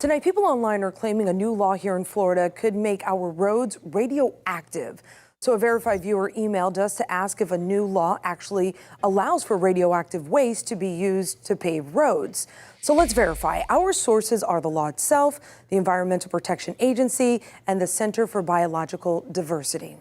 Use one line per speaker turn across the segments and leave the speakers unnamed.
Tonight, people online are claiming a new law here in Florida could make our roads radioactive. So a verified viewer emailed us to ask if a new law actually allows for radioactive waste to be used to pave roads. So let's verify. Our sources are the law itself, the Environmental Protection Agency, and the Center for Biological Diversity.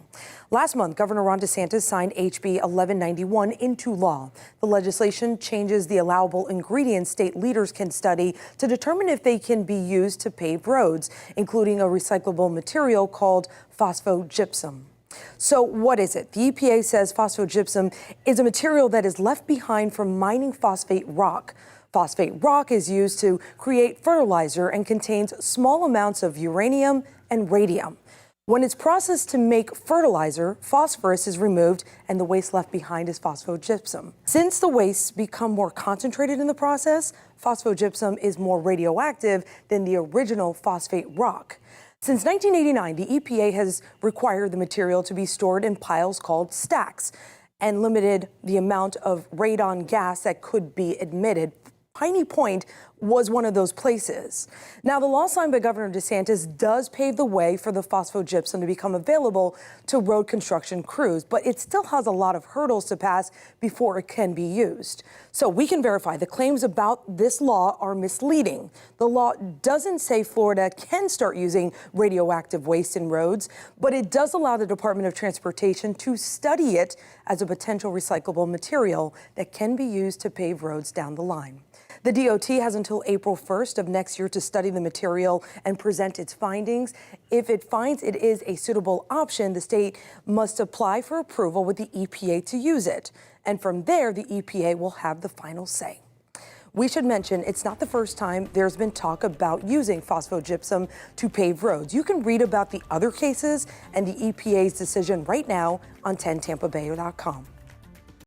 Last month, Governor DeSantis signed HB 1191 into law. The legislation changes the allowable ingredients state leaders can study to determine if they can be used to pave roads, including a recyclable material called phosphogypsum. So what is it? The EPA says phosphogypsum is a material that is left behind from mining phosphate rock. Phosphate rock is used to create fertilizer and contains small amounts of uranium and radium. When it's processed to make fertilizer, phosphorus is removed and the waste left behind is phosphogypsum. Since the wastes become more concentrated in the process, phosphogypsum is more radioactive than the original phosphate rock. Since 1989, the EPA has required the material to be stored in piles called stacks and limited the amount of radon gas that could be emitted. Piney Point was one of those places. Now, the law signed by Governor DeSantis does pave the way for the phosphogypsum to become available to road construction crews, but it still has a lot of hurdles to pass before it can be used. So we can verify the claims about this law are misleading. The law doesn't say Florida can start using radioactive waste in roads, but it does allow the Department of Transportation to study it as a potential recyclable material that can be used to pave roads down the line. The DOT has until April 1st of next year to study the material and present its findings. If it finds it is a suitable option, the state must apply for approval with the EPA to use it. And from there, the EPA will have the final say. We should mention it's not the first time there's been talk about using phosphogypsum to pave roads. You can read about the other cases and the EPA's decision right now on 10tampabay.com.